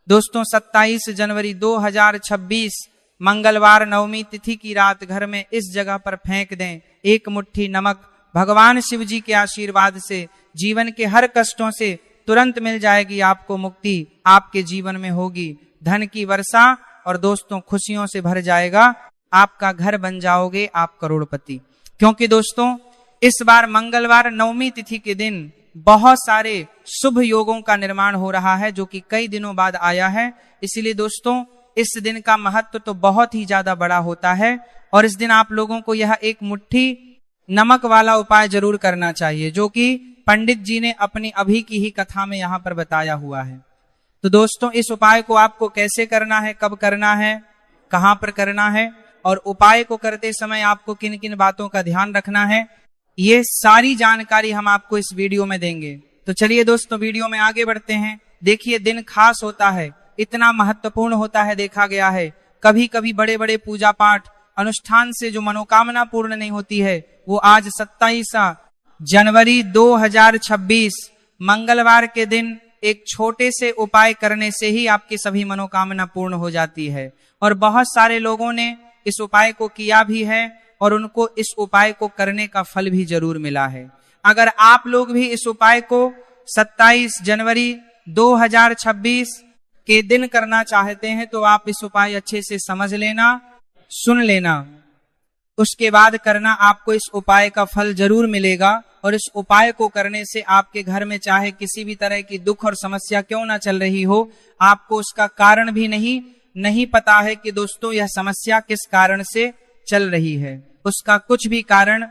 दोस्तों 27 जनवरी 2026 मंगलवार नवमी तिथि की रात घर में इस जगह पर फेंक दें एक मुट्ठी नमक। भगवान शिव जी के आशीर्वाद से जीवन के हर कष्टों से तुरंत मिल जाएगी आपको मुक्ति, आपके जीवन में होगी धन की वर्षा और दोस्तों खुशियों से भर जाएगा आपका घर, बन जाओगे आप करोड़पति। क्योंकि दोस्तों इस बार मंगलवार नवमी तिथि के दिन बहुत सारे शुभ योगों का निर्माण हो रहा है जो कि कई दिनों बाद आया है। इसलिए दोस्तों इस दिन का महत्व तो बहुत ही ज्यादा बड़ा होता है और इस दिन आप लोगों को यह एक मुट्ठी नमक वाला उपाय जरूर करना चाहिए जो कि पंडित जी ने अपनी अभी की ही कथा में यहाँ पर बताया हुआ है। तो दोस्तों इस उपाय को आपको कैसे करना है, कब करना है, कहाँ पर करना है और उपाय को करते समय आपको किन किन बातों का ध्यान रखना है, ये सारी जानकारी हम आपको इस वीडियो में देंगे। तो चलिए दोस्तों वीडियो में आगे बढ़ते हैं। देखिए दिन खास होता है, इतना महत्वपूर्ण होता है, देखा गया है कभी कभी बड़े बड़े पूजा पाठ अनुष्ठान से जो मनोकामना पूर्ण नहीं होती है वो आज 27 जनवरी 2026 मंगलवार के दिन एक छोटे से उपाय करने से ही आपकी सभी मनोकामना पूर्ण हो जाती है। और बहुत सारे लोगों ने इस उपाय को किया भी है और उनको इस उपाय को करने का फल भी जरूर मिला है। अगर आप लोग भी इस उपाय को 27 जनवरी 2026 के दिन करना चाहते हैं तो आप इस उपाय अच्छे से समझ लेना, सुन लेना, उसके बाद करना, आपको इस उपाय का फल जरूर मिलेगा। और इस उपाय को करने से आपके घर में चाहे किसी भी तरह की दुख और समस्या क्यों ना चल रही हो, आपको उसका कारण भी नहीं पता है कि दोस्तों यह समस्या किस कारण से चल रही है। उसका कुछ भी कारण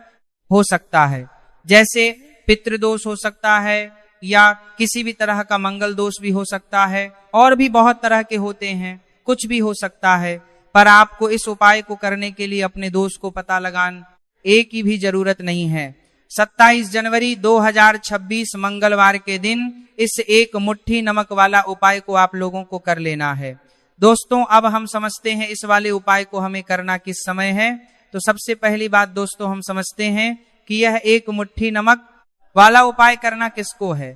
हो सकता है, जैसे पितृदोष हो सकता है या किसी भी तरह का मंगल दोष भी हो सकता है और भी बहुत तरह के होते हैं, कुछ भी हो सकता है। पर आपको इस उपाय को करने के लिए अपने दोष को पता लगाने की भी जरूरत नहीं है। 27 जनवरी 2026 मंगलवार के दिन इस एक मुट्ठी नमक वाला उपाय को आप लोगों को कर लेना है। दोस्तों अब हम समझते हैं इस वाले उपाय को हमें करना किस समय है। तो सबसे पहली बात दोस्तों हम समझते हैं कि यह एक मुट्ठी नमक वाला उपाय करना किसको है।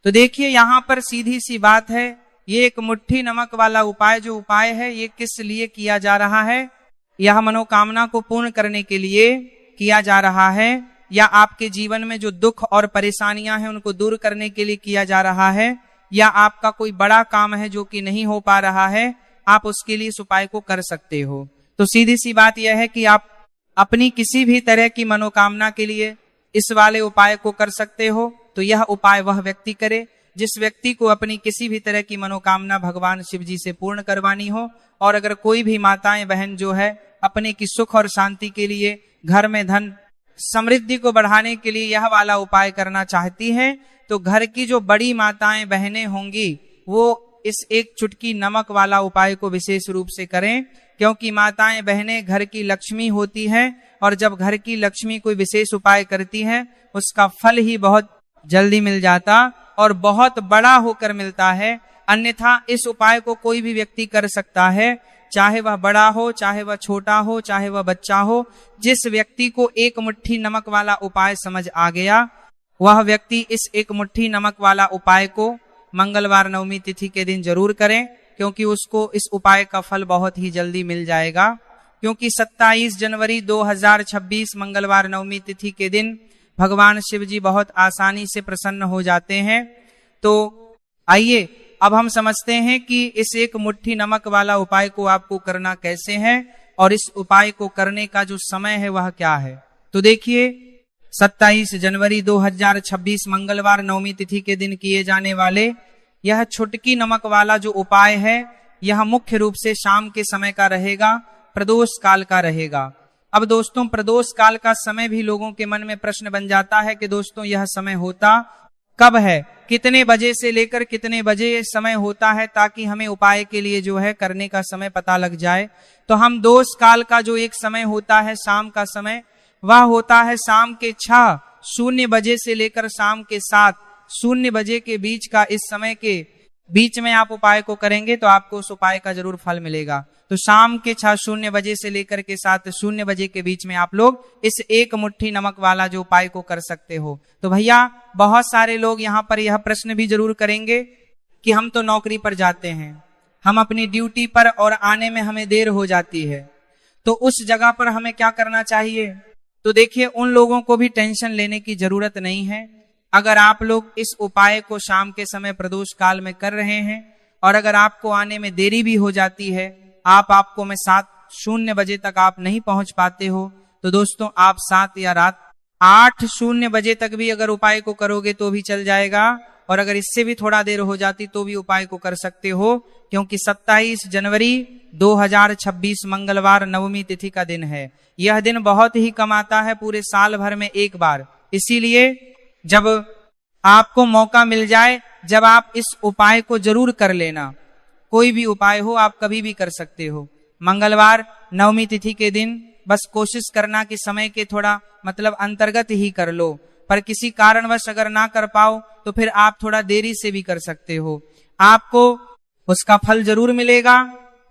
तो देखिए यहाँ पर सीधी सी बात है, ये एक मुट्ठी नमक वाला उपाय जो उपाय है ये किस लिए किया जा रहा है। यह मनोकामना को पूर्ण करने के लिए किया जा रहा है या आपके जीवन में जो दुख और परेशानियां हैं उनको दूर करने के लिए किया जा रहा है या आपका कोई बड़ा काम है जो कि नहीं हो पा रहा है, आप उसके लिए इस उपाय को कर सकते हो। तो सीधी सी बात यह है कि आप अपनी किसी भी तरह की मनोकामना के लिए इस वाले उपाय को कर सकते हो। तो यह उपाय वह व्यक्ति करे जिस व्यक्ति को अपनी किसी भी तरह की मनोकामना भगवान शिव जी से पूर्ण करवानी हो। और अगर कोई भी माताएं बहन जो है अपने की सुख और शांति के लिए, घर में धन समृद्धि को बढ़ाने के लिए यह वाला उपाय करना चाहती हैं, तो घर की जो बड़ी माताएं बहनें होंगी वो इस एक चुटकी नमक वाला उपाय को विशेष रूप से करें, क्योंकि माताएं बहनें घर की लक्ष्मी होती हैं और जब घर की लक्ष्मी कोई विशेष उपाय करती है उसका फल ही बहुत जल्दी मिल जाता और बहुत बड़ा होकर मिलता है। अन्यथा इस उपाय को कोई भी व्यक्ति कर सकता है, चाहे वह बड़ा हो, चाहे वह छोटा हो, चाहे वह बच्चा हो। जिस व्यक्ति को एक मुट्ठी नमक वाला उपाय समझ आ गया वह व्यक्ति इस एक मुट्ठी नमक वाला उपाय को मंगलवार नवमी तिथि के दिन जरूर करें, क्योंकि उसको इस उपाय का फल बहुत ही जल्दी मिल जाएगा। क्योंकि 27 जनवरी 2026 मंगलवार नवमी तिथि के दिन भगवान शिव जी बहुत आसानी से प्रसन्न हो जाते हैं। तो आइए अब हम समझते हैं कि इस एक मुट्ठी नमक वाला उपाय को आपको करना कैसे है और इस उपाय को करने का जो समय है वह क्या है। तो देखिए 27 जनवरी 2026 मंगलवार नवमी तिथि के दिन किए जाने वाले यह छुटकी नमक वाला जो उपाय है यह मुख्य रूप से शाम के समय का रहेगा, प्रदोष काल का रहेगा। अब दोस्तों प्रदोष काल का समय भी लोगों के मन में प्रश्न बन जाता है कि दोस्तों यह समय होता कब है, कितने बजे से लेकर कितने बजे समय होता है, ताकि हमें उपाय के लिए जो है करने का समय पता लग जाए। तो हम दोष काल का जो एक समय होता है शाम का समय, वह होता है शाम के 6:00 बजे से लेकर शाम के 7:00 बजे के बीच का। इस समय के बीच में आप उपाय को करेंगे तो आपको उस उपाय का जरूर फल मिलेगा। तो शाम के 6:00 बजे से लेकर के 7:00 बजे के बीच में आप लोग इस एक मुट्ठी नमक वाला जो उपाय को कर सकते हो। तो भैया बहुत सारे लोग यहाँ पर यह प्रश्न भी जरूर करेंगे कि हम तो नौकरी पर जाते हैं, हम अपनी ड्यूटी पर और आने में हमें देर हो जाती है, तो उस जगह पर हमें क्या करना चाहिए? तो देखिए, उन लोगों को भी टेंशन लेने की जरूरत नहीं है। अगर आप लोग इस उपाय को शाम के समय प्रदोष काल में कर रहे हैं और अगर आपको आने में देरी भी हो जाती है, आपको में 7:00 बजे तक आप नहीं पहुंच पाते हो, तो दोस्तों आप 7 या रात 8:00 बजे तक भी अगर उपाय को करोगे तो भी चल जाएगा, और अगर इससे भी थोड़ा देर हो जाती तो भी उपाय को कर सकते हो, क्योंकि 27 जनवरी 2026 मंगलवार नवमी तिथि का दिन है। यह दिन बहुत ही कम आता है, पूरे साल भर में एक बार। इसीलिए जब आपको मौका मिल जाए, जब आप इस उपाय को जरूर कर लेना। कोई भी उपाय हो, आप कभी भी कर सकते हो। मंगलवार नवमी तिथि के दिन बस कोशिश करना कि समय के थोड़ा अंतर्गत ही कर लो, पर किसी कारणवश अगर ना कर पाओ तो फिर आप थोड़ा देरी से भी कर सकते हो, आपको उसका फल जरूर मिलेगा।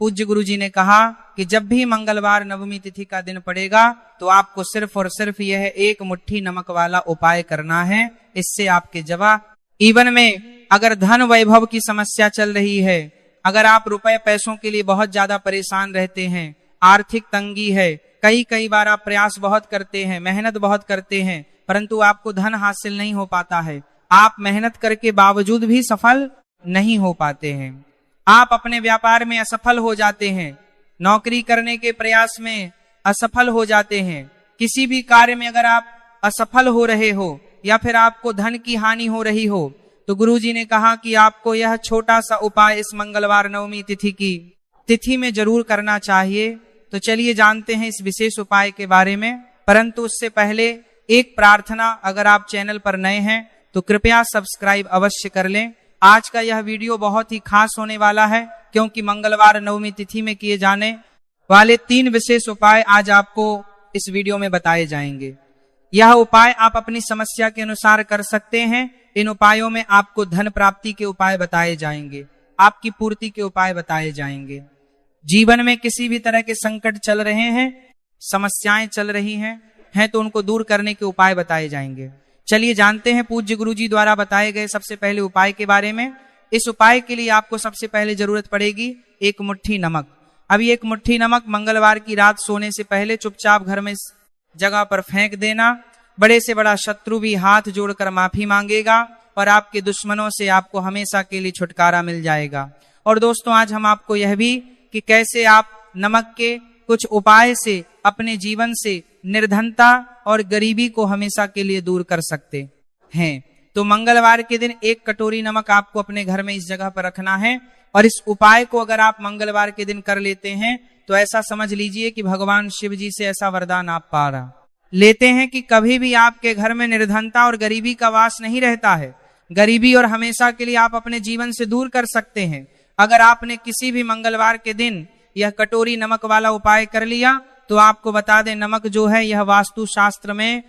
पूज्य गुरुजी ने कहा कि जब भी मंगलवार नवमी तिथि का दिन पड़ेगा तो आपको सिर्फ और सिर्फ यह 1 मुट्ठी नमक वाला उपाय करना है। इससे आपके जीवन में अगर धन वैभव की समस्या चल रही है, अगर आप रुपए पैसों के लिए बहुत ज्यादा परेशान रहते हैं, आर्थिक तंगी है, कई बार आप प्रयास बहुत करते हैं, मेहनत बहुत करते हैं, परंतु आपको धन हासिल नहीं हो पाता है, आप मेहनत करके बावजूद भी सफल नहीं हो पाते हैं, आप अपने व्यापार में असफल हो जाते हैं, नौकरी करने के प्रयास में असफल हो जाते हैं, किसी भी कार्य में अगर आप असफल हो रहे हो या फिर आपको धन की हानि हो रही हो, तो गुरुजी ने कहा कि आपको यह छोटा सा उपाय इस मंगलवार नवमी तिथि में जरूर करना चाहिए। तो चलिए जानते हैं इस विशेष उपाय के बारे में, परंतु उससे पहले एक प्रार्थना, अगर आप चैनल पर नए हैं तो कृपया सब्सक्राइब अवश्य कर लें। आज का यह वीडियो बहुत ही खास होने वाला है, क्योंकि मंगलवार नवमी तिथि में किए जाने वाले 3 विशेष उपाय आज आपको इस वीडियो में बताए जाएंगे। यह उपाय आप अपनी समस्या के अनुसार कर सकते हैं। इन उपायों में आपको धन प्राप्ति के उपाय बताए जाएंगे, आपकी पूर्ति के उपाय बताए जाएंगे। जीवन में किसी भी तरह के संकट चल रहे हैं, समस्याएं चल रही हैं तो उनको दूर करने के उपाय बताए जाएंगे। चलिए जानते हैं पूज्य गुरुजी द्वारा बताए गए सबसे पहले उपाय के बारे में। इस उपाय के लिए आपको सबसे पहले जरूरत पड़ेगी 1 मुट्ठी नमक। अभी 1 मुट्ठी नमक मंगलवार की रात सोने से पहले चुपचाप घर में इस जगह पर फेंक देना। बड़े से बड़ा शत्रु भी हाथ जोड़कर माफी मांगेगा और आपके दुश्मनों से आपको हमेशा के लिए छुटकारा मिल जाएगा। और दोस्तों, आज हम आपको यह भी कि कैसे आप नमक के कुछ उपाय से अपने जीवन से निर्धनता और गरीबी को हमेशा के लिए दूर कर सकते हैं। तो मंगलवार के दिन 1 कटोरी नमक आपको अपने घर में इस जगह पर रखना है, और इस उपाय को अगर आप मंगलवार के दिन कर लेते हैं तो ऐसा समझ लीजिए कि भगवान शिव जी से ऐसा वरदान आप पा लेते हैं कि कभी भी आपके घर में निर्धनता और गरीबी का वास नहीं रहता है। गरीबी और हमेशा के लिए आप अपने जीवन से दूर कर सकते हैं। अगर आपने किसी भी मंगलवार के दिन यह कटोरी नमक वाला उपाय कर लिया तो आपको बता दें, नमक जो है यह वास्तु शास्त्र में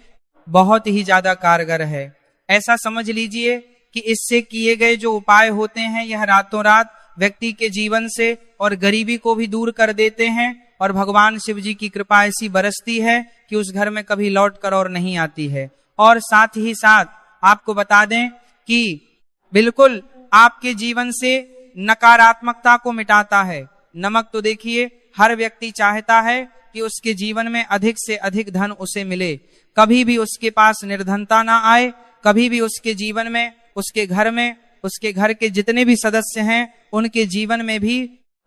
बहुत ही ज्यादा कारगर है। ऐसा समझ लीजिए कि इससे किए गए जो उपाय होते हैं यह रातों रात व्यक्ति के जीवन से और गरीबी को भी दूर कर देते हैं, और भगवान शिव जी की कृपा ऐसी बरसती है कि उस घर में कभी लौट कर और नहीं आती है। और साथ ही साथ आपको बता दें कि बिल्कुल आपके जीवन से नकारात्मकता को मिटाता है। नमक तो देखिए हर व्यक्ति चाहता है कि उसके जीवन में अधिक से अधिक धन उसे मिले, कभी भी उसके पास निर्धनता ना आए, कभी भी उसके जीवन में, उसके घर में, उसके घर के जितने भी सदस्य हैं उनके जीवन में भी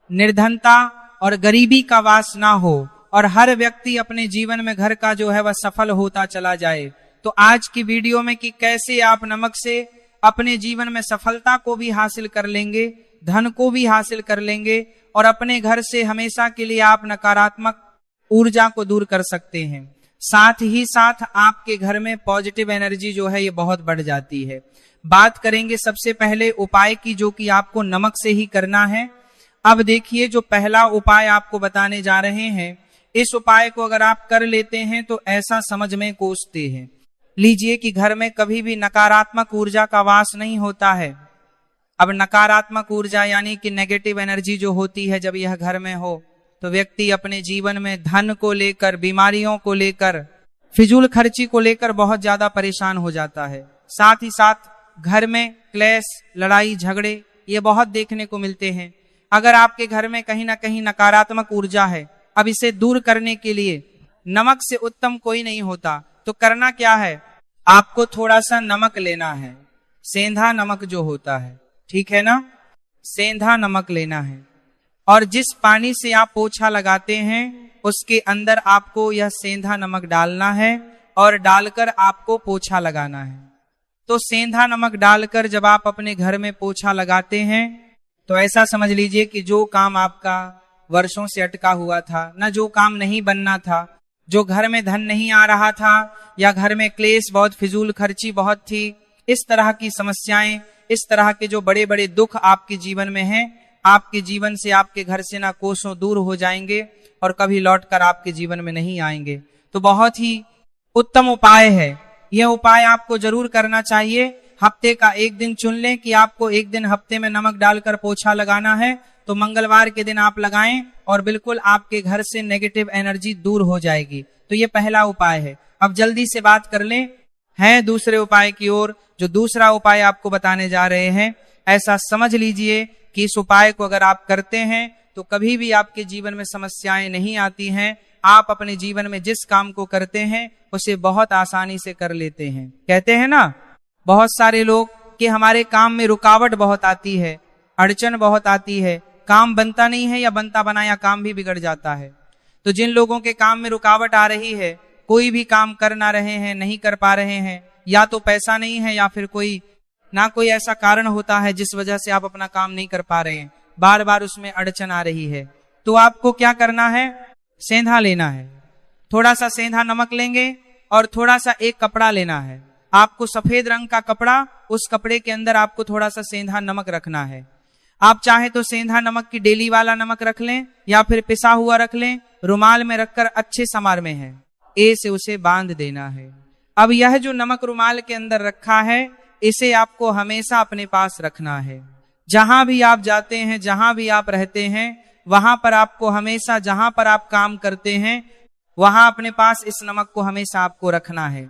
निर्धनता और गरीबी का वास ना हो, और हर व्यक्ति अपने जीवन में घर का जो है वह सफल होता चला जाए। तो आज की वीडियो में कि कैसे आप नमक से अपने जीवन में सफलता को भी हासिल कर लेंगे, धन को भी हासिल कर लेंगे, और अपने घर से हमेशा के लिए आप नकारात्मक ऊर्जा को दूर कर सकते हैं। साथ ही साथ आपके घर में पॉजिटिव एनर्जी जो है ये बहुत बढ़ जाती है। बात करेंगे सबसे पहले उपाय की, जो कि आपको नमक से ही करना है। अब देखिए, जो पहला उपाय आपको बताने जा रहे हैं, इस उपाय को अगर आप कर लेते हैं तो ऐसा समझ में कोसते हैं लीजिए कि घर में कभी भी नकारात्मक ऊर्जा का वास नहीं होता है। अब नकारात्मक ऊर्जा यानी कि नेगेटिव एनर्जी जो होती है, जब यह घर में हो तो व्यक्ति अपने जीवन में धन को लेकर, बीमारियों को लेकर, फिजूल खर्ची को लेकर बहुत ज्यादा परेशान हो जाता है। साथ ही साथ घर में क्लेश, लड़ाई झगड़े ये बहुत देखने को मिलते हैं। अगर आपके घर में कहीं ना कहीं नकारात्मक ऊर्जा है, अब इसे दूर करने के लिए नमक से उत्तम कोई नहीं होता। तो करना क्या है, आपको थोड़ा सा नमक लेना है, सेंधा नमक जो होता है, ठीक है ना, सेंधा नमक लेना है। और जिस पानी से आप पोछा लगाते हैं उसके अंदर आपको यह सेंधा नमक डालना है और डालकर आपको पोछा लगाना है। तो सेंधा नमक डालकर जब आप अपने घर में पोछा लगाते हैं तो ऐसा समझ लीजिए कि जो काम आपका वर्षों से अटका हुआ था, ना जो काम नहीं बनना था, जो घर में धन नहीं आ रहा था, या घर में क्लेश बहुत, फिजूल खर्ची बहुत थी, इस तरह की समस्याएं, इस तरह के जो बड़े बड़े दुख आपके जीवन में हैं, आपके जीवन से, आपके घर से ना कोसों दूर हो जाएंगे और कभी लौटकर आपके जीवन में नहीं आएंगे। तो बहुत ही उत्तम उपाय है, यह उपाय आपको जरूर करना चाहिए। हफ्ते का एक दिन चुन लें कि आपको एक दिन हफ्ते में नमक डालकर पोछा लगाना है, तो मंगलवार के दिन आप लगाएं और बिल्कुल आपके घर से नेगेटिव एनर्जी दूर हो जाएगी। तो ये पहला उपाय है। अब जल्दी से बात कर लें हैं दूसरे उपाय की ओर। जो दूसरा उपाय आपको बताने जा रहे हैं, ऐसा समझ लीजिए कि इस उपाय को अगर आप करते हैं तो कभी भी आपके जीवन में समस्याएं नहीं आती हैं। आप अपने जीवन में जिस काम को करते हैं उसे बहुत आसानी से कर लेते हैं। कहते हैं ना बहुत सारे लोग कि हमारे काम में रुकावट बहुत आती है, अड़चन बहुत आती है, काम बनता नहीं है या बनता बनाया काम भी बिगड़ जाता है। तो जिन लोगों के काम में रुकावट आ रही है, कोई भी काम कर ना रहे हैं, नहीं कर पा रहे हैं, या तो पैसा नहीं है या फिर कोई ऐसा कारण होता है जिस वजह से आप अपना काम नहीं कर पा रहे हैं, बार बार उसमें अड़चन आ रही है, तो आपको क्या करना है, सेंधा लेना है। थोड़ा सा सेंधा नमक लेंगे और थोड़ा सा एक कपड़ा लेना है। आपको सफेद रंग का कपड़ा, उस कपड़े के अंदर आपको थोड़ा सा सेंधा नमक रखना है। आप चाहे तो सेंधा नमक की डेली वाला नमक रख लें या फिर पिसा हुआ रख लें, रुमाल में रखकर अच्छे समार में है ए से उसे बांध देना है। अब यह जो नमक रुमाल के अंदर रखा है, इसे आपको हमेशा अपने पास रखना है। जहां भी आप जाते हैं, जहां भी आप रहते हैं, वहां पर आपको हमेशा, जहां पर आप काम करते हैं, वहां अपने पास इस नमक को हमेशा आपको रखना है।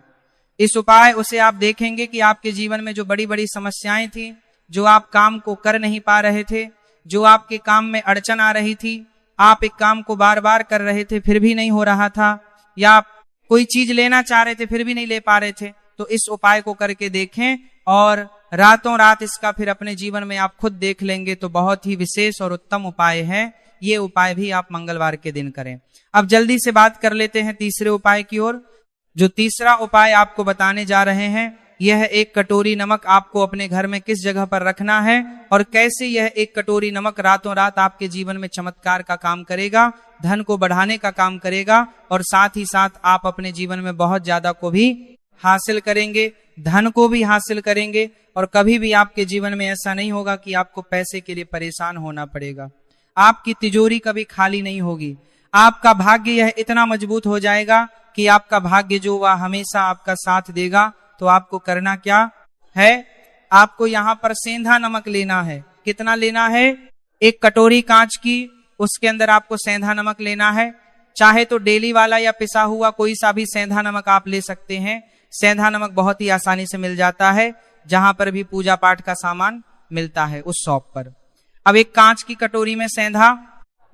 इस उपाय उसे आप देखेंगे कि आपके जीवन में जो बड़ी बड़ी समस्याएं थी, जो आप काम को कर नहीं पा रहे थे, जो आपके काम में अड़चन आ रही थी, आप एक काम को बार बार कर रहे थे फिर भी नहीं हो रहा था, या आप कोई चीज लेना चाह रहे थे फिर भी नहीं ले पा रहे थे, तो इस उपाय को करके देखें और रातों रात इसका फिर अपने जीवन में आप खुद देख लेंगे। तो बहुत ही विशेष और उत्तम उपाय है, ये उपाय भी आप मंगलवार के दिन करें। अब जल्दी से बात कर लेते हैं तीसरे उपाय की ओर। जो तीसरा उपाय आपको बताने जा रहे हैं, यह एक कटोरी नमक आपको अपने घर में किस जगह पर रखना है और कैसे यह एक कटोरी नमक रातों रात आपके जीवन में चमत्कार का काम करेगा, धन को बढ़ाने का काम करेगा, और साथ ही साथ आप अपने जीवन में बहुत ज्यादा को भी हासिल करेंगे, धन को भी हासिल करेंगे, और कभी भी आपके जीवन में ऐसा नहीं होगा कि आपको पैसे के लिए परेशान होना पड़ेगा। आपकी तिजोरी कभी खाली नहीं होगी। आपका भाग्य यह इतना मजबूत हो जाएगा कि आपका भाग्य जो वह हमेशा आपका साथ देगा। तो आपको करना क्या है, आपको यहाँ पर सेंधा नमक लेना है। कितना लेना है, एक कटोरी कांच की, उसके अंदर आपको सेंधा नमक लेना है। चाहे तो डेली वाला या पिसा हुआ कोई सा भी सेंधा नमक आप ले सकते हैं। सेंधा नमक बहुत ही आसानी से मिल जाता है, जहां पर भी पूजा पाठ का सामान मिलता है उस शॉप पर। अब एक कांच की कटोरी में सेंधा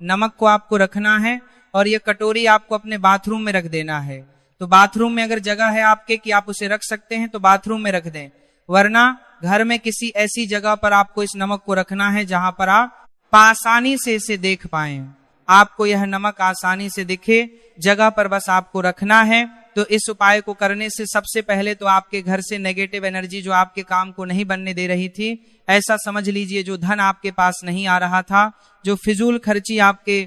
नमक को आपको रखना है और यह कटोरी आपको अपने बाथरूम में रख देना है। तो बाथरूम में अगर जगह है आपके कि आप उसे रख सकते हैं तो बाथरूम में रख दें, वरना घर में किसी ऐसी जगह पर आपको इस नमक को रखना है जहां पर आप आसानी से इसे देख पाएं। आपको यह नमक आसानी से दिखे जगह पर बस आपको रखना है। तो इस उपाय को करने से सबसे पहले तो आपके घर से नेगेटिव एनर्जी जो आपके काम को नहीं बनने दे रही थी, ऐसा समझ लीजिए जो धन आपके पास नहीं आ रहा था, जो फिजूल खर्ची आपके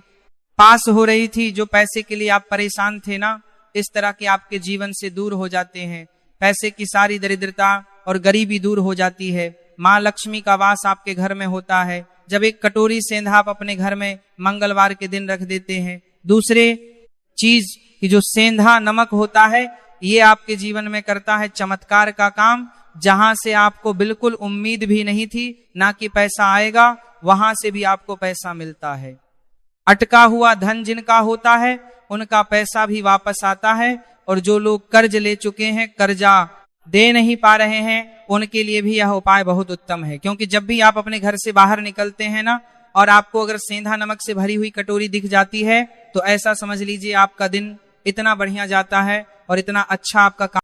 पास हो रही थी, जो पैसे के लिए आप परेशान थे ना, इस तरह के आपके जीवन से दूर हो जाते हैं। पैसे की सारी दरिद्रता और गरीबी दूर हो जाती है। माँ लक्ष्मी का वास आपके घर में होता है जब एक कटोरी सेंधा आप अपने घर में मंगलवार के दिन रख देते हैं। दूसरे चीज कि जो सेंधा नमक होता है, ये आपके जीवन में करता है चमत्कार का काम। जहां से आपको बिल्कुल उम्मीद भी नहीं थी ना कि पैसा आएगा, वहां से भी आपको पैसा मिलता है। अटका हुआ धन जिनका होता है उनका पैसा भी वापस आता है, और जो लोग कर्ज ले चुके हैं, कर्जा दे नहीं पा रहे हैं, उनके लिए भी यह उपाय बहुत उत्तम है। क्योंकि जब भी आप अपने घर से बाहर निकलते हैं ना और आपको अगर सेंधा नमक से भरी हुई कटोरी दिख जाती है तो ऐसा समझ लीजिए आपका दिन इतना बढ़िया जाता है और इतना अच्छा आपका काम